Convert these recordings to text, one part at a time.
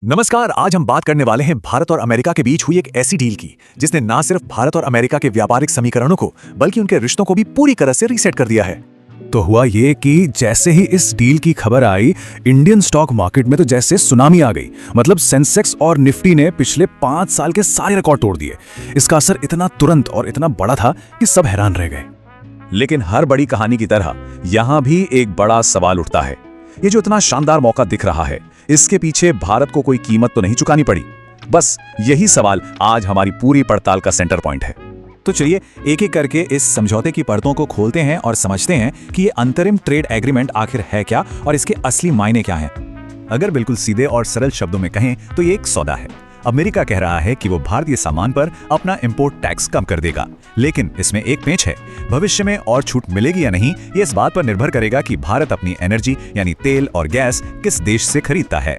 नमस्कार। आज हम बात करने वाले हैं भारत और अमेरिका के बीच हुई एक ऐसी डील की जिसने ना सिर्फ भारत और अमेरिका के व्यापारिक समीकरणों को बल्कि उनके रिश्तों को भी पूरी तरह से रीसेट कर दिया है। तो हुआ ये कि जैसे ही इस डील की खबर आई, इंडियन स्टॉक मार्केट में तो जैसे सुनामी आ गई। मतलब सेंसेक्स और निफ्टी ने पिछले 5 साल के सारे रिकॉर्ड तोड़ दिए। इसका असर इतना तुरंत और इतना बड़ा था कि सब हैरान रह गए। लेकिन हर बड़ी कहानी की तरह यहाँ भी एक बड़ा सवाल उठता है। ये जो इतना शानदार मौका दिख रहा है, इसके पीछे भारत को कोई कीमत तो नहीं चुकानी पड़ी? बस यही सवाल आज हमारी पूरी पड़ताल का सेंटर पॉइंट है। तो चलिए एक एक करके इस समझौते की परतों को खोलते हैं और समझते हैं कि ये अंतरिम ट्रेड एग्रीमेंट आखिर है क्या और इसके असली मायने क्या हैं। अगर बिल्कुल सीधे और सरल शब्दों में कहें तो ये एक सौदा है। अमेरिका कह रहा है कि वो भारतीय सामान पर अपना इंपोर्ट टैक्स कम कर देगा, लेकिन इसमें एक पेंच है। भविष्य में और छूट मिलेगी या नहीं, ये इस बात पर निर्भर करेगा कि भारत अपनी एनर्जी यानी तेल और गैस किस देश से खरीदता है।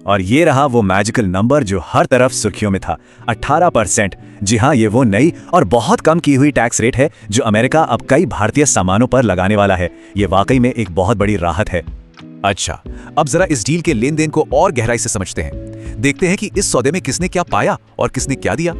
और ये रहा वो मैजिकल नंबर जो हर तरफ सुर्खियों में था, 18%। जी हाँ, ये वो नई और बहुत कम की हुई टैक्स रेट है जो अमेरिका अब कई भारतीय सामानों पर लगाने वाला है। ये वाकई में एक बहुत बड़ी राहत है। अच्छा, अब जरा इस डील के लेन देन को और गहराई से समझते हैं। देखते हैं कि इस सौदे में किसने क्या पाया और किसने क्या दिया।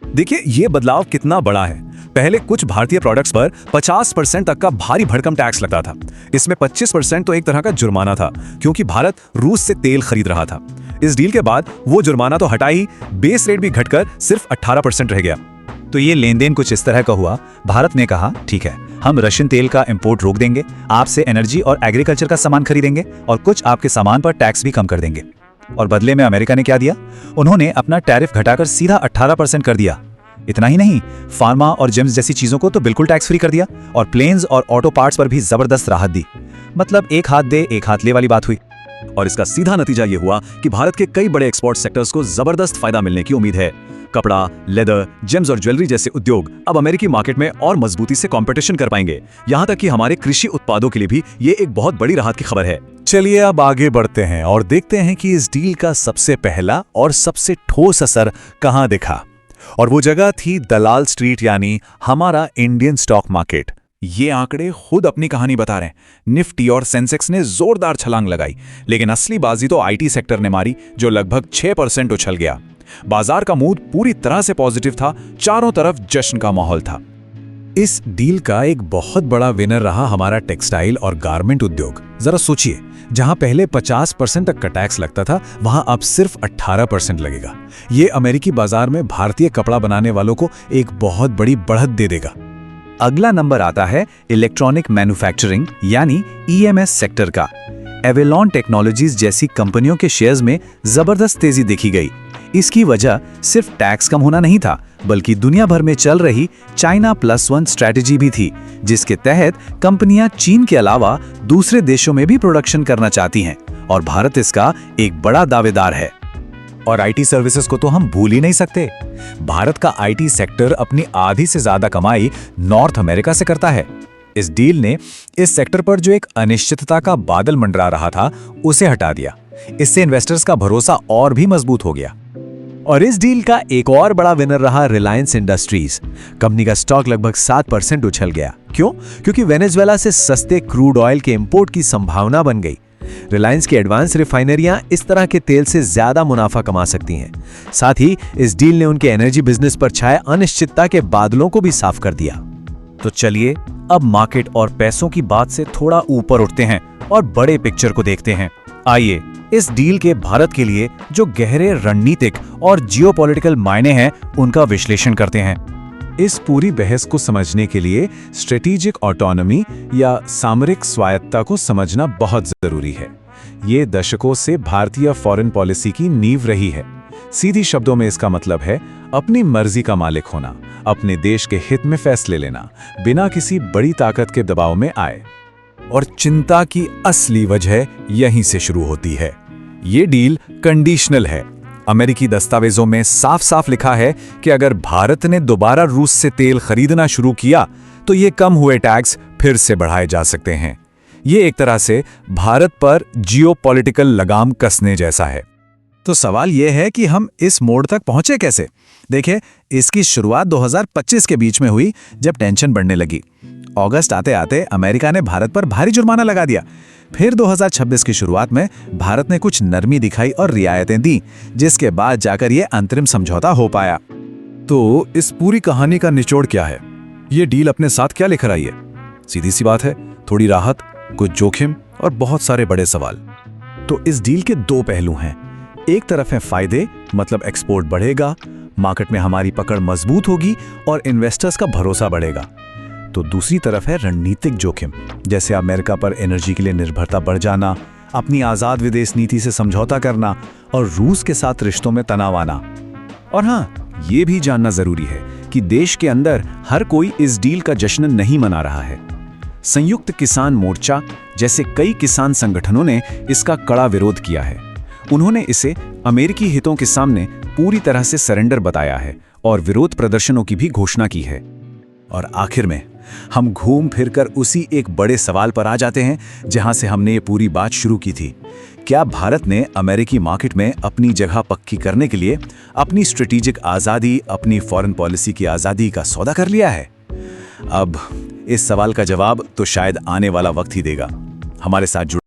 देखिए ये बदलाव कितना बड़ा है। पहले कुछ भारतीय प्रोडक्ट्स पर 50% तक का भारी भरकम टैक्स लगता था। इसमें 25% तो एक तरह का जुर्माना था, क्योंकि भारत रूस से तेल खरीद रहा था। इस डील के बाद वो जुर्माना तो हटा ही, बेस रेट भी घटकर सिर्फ 18% रह गया। तो ये लेन देन कुछ इस तरह का हुआ। भारत ने कहा, ठीक है, हम रशियन तेल का इंपोर्ट रोक देंगे, आपसे एनर्जी और एग्रीकल्चर का सामान खरीदेंगे और कुछ आपके सामान पर टैक्स भी कम कर देंगे। और बदले में अमेरिका ने क्या दिया? उन्होंने अपना टैरिफ घटाकर सीधा 18% कर दिया। इतना ही नहीं, फार्मा और जेम्स जैसी चीजों को तो बिल्कुल टैक्स फ्री कर दिया और प्लेन्स और ऑटो पार्ट्स पर भी जबरदस्त राहत दी। मतलब एक हाथ दे एक हाथ ले वाली बात हुई। और इसका सीधा नतीजा ये हुआ कि भारत के कई बड़े एक्सपोर्ट सेक्टर्स को जबरदस्त फायदा मिलने की उम्मीद है। कपड़ा, लेदर, जेम्स और ज्वेलरी जैसे उद्योग अब अमेरिकी मार्केट में और मजबूती से कंपटीशन कर पाएंगे। यहाँ तक कि हमारे कृषि उत्पादों के लिए भी ये एक बहुत बड़ी राहत की खबर है। चलिए अब आगे बढ़ते हैं और देखते हैं कि इस डील का सबसे पहला और सबसे ठोस असर कहां दिखा। और वो जगह थी दलाल स्ट्रीट, यानी हमारा इंडियन स्टॉक मार्केट। ये आंकड़े खुद अपनी कहानी बता रहे हैं। निफ्टी और सेंसेक्स ने जोरदार छलांग लगाई, लेकिन असली बाजी तो आईटी सेक्टर ने मारी, जो लगभग 6% उछल गया। बाजार का मूड पूरी तरह से पॉजिटिव था, चारों तरफ जश्न का माहौल था। इस डील का एक बहुत बड़ा विनर रहा हमारा टेक्सटाइल और गारमेंट उद्योग। जरा सोचिए, जहां पहले 50% तक का टैक्स लगता था, वहां अब सिर्फ 18% लगेगा। ये अमेरिकी बाजार में भारतीय कपड़ा बनाने वालों को एक बहुत बड़ी बढ़त दे देगा। अगला नंबर आता है इलेक्ट्रॉनिक मैन्युफैक्चरिंग यानी ईएमएस सेक्टर का। एवेलॉन टेक्नोलॉजीज जैसी कंपनियों के शेयर्स में जबरदस्त तेजी देखी गई। इसकी वजह सिर्फ टैक्स कम होना नहीं था, बल्कि दुनिया भर में चल रही चाइना +1 स्ट्रैटेजी भी थी, जिसके तहत कंपनियां चीन के अलावा दूसरे देशों में भी प्रोडक्शन करना चाहती हैं और भारत इसका एक बड़ा दावेदार है। और आईटी सर्विसेज को तो हम भूल ही नहीं सकते। भारत का आईटी सेक्टर अपनी आधी से ज्यादा कमाई नॉर्थ अमेरिका से करता है। इस डील ने इस सेक्टर पर जो एक अनिश्चितता का बादल मंडरा रहा था, उसे हटा दिया। इससे इन्वेस्टर्स का भरोसा और भी मजबूत हो गया। और इस डील का एक और बड़ा विनर रहा रिलायंस इंडस्ट्रीज। कंपनी का स्टॉक लगभग 7% उछल गया। क्यों? क्योंकि वेनेजुएला से सस्ते क्रूड ऑयल के इंपोर्ट की संभावना बन गई। रिलायंस की एडवांस रिफाइनरियां इस तरह के तेल से ज्यादा मुनाफा कमा सकती हैं। साथ ही इस डील ने उनके एनर्जी बिजनेस पर छाए अनिश्चितता के बादलों को भी साफ कर दिया। तो चलिए अब मार्केट और पैसों की बात से थोड़ा ऊपर उठते हैं और बड़े पिक्चर को देखते हैं। आइए इस डील के भारत के लिए जो गहरे रणनीतिक और जियोपॉलिटिकल मायने हैं, उनका विश्लेषण करते हैं। इस पूरी बहस को समझने के लिए स्ट्रेटेजिक ऑटोनॉमी या सामरिक स्वायत्तता को समझना बहुत जरूरी है। ये दशकों से भारतीय फॉरेन पॉलिसी की नींव रही है। सीधी शब्दों में इसका मतलब है अपनी मर्जी का मालिक होना, अपने देश के हित में फैसले लेना, बिना किसी बड़ी ताकत के दबाव में आए। और चिंता की असली वजह यहीं से शुरू होती है। ये डील कंडीशनल है। अमेरिकी दस्तावेजों में साफ साफ लिखा है कि अगर भारत ने दोबारा रूस से तेल खरीदना शुरू किया तो ये कम हुए टैक्स फिर से बढ़ाए जा सकते हैं। ये एक तरह से भारत पर जियोपॉलिटिकल लगाम कसने जैसा है। तो सवाल यह है कि हम इस मोड़ तक पहुंचे कैसे? देखिए, इसकी शुरुआत 2025 के बीच में हुई, जब टेंशन बढ़ने लगी। अगस्त आते आते अमेरिका ने भारत पर भारी जुर्माना लगा दिया। फिर 2026 की शुरुआत में भारत ने कुछ नरमी दिखाई और रियायतें दी, जिसके बाद जाकर ये अंतरिम समझौता हो पाया। तो इस पूरी कहानी का निचोड़ क्या है? ये डील अपने साथ क्या लेकर आई है? सीधी सी बात है, थोड़ी राहत, कुछ जोखिम और बहुत सारे बड़े सवाल। तो इस डील के दो पहलू हैं। एक तरफ है फायदे, मतलब एक्सपोर्ट बढ़ेगा, मार्केट में हमारी पकड़ मजबूत होगी और इन्वेस्टर्स का भरोसा बढ़ेगा। तो दूसरी तरफ है रणनीतिक जोखिम, जैसे अमेरिका पर एनर्जी के लिए निर्भरता बढ़ जाना, अपनी आज़ाद विदेश नीति से समझौता करना और रूस के साथ रिश्तों में तनाव आना। और हाँ, ये भी जानना जरूरी है कि देश के अंदर हर कोई इस डील का जश्न नहीं मना रहा है। संयुक्त किसान मोर्चा जैसे कई किसान संगठनों ने इसका कड़ा विरोध किया है। उन्होंने इसे अमेरिकी हितों के सामने पूरी तरह से सरेंडर बताया है और विरोध प्रदर्शनों की भी घोषणा की है। और आखिर में हम घूम फिरकर उसी एक बड़े सवाल पर आ जाते हैं जहां से हमने ये पूरी बात शुरू की थी। क्या भारत ने अमेरिकी मार्केट में अपनी जगह पक्की करने के लिए अपनी स्ट्रेटेजिक आज़ादी, अपनी फॉरेन पॉलिसी की आज़ादी का सौदा कर लिया है? अब इस सवाल का जवाब तो शायद आने वाला वक्त ही देगा। हमारे साथ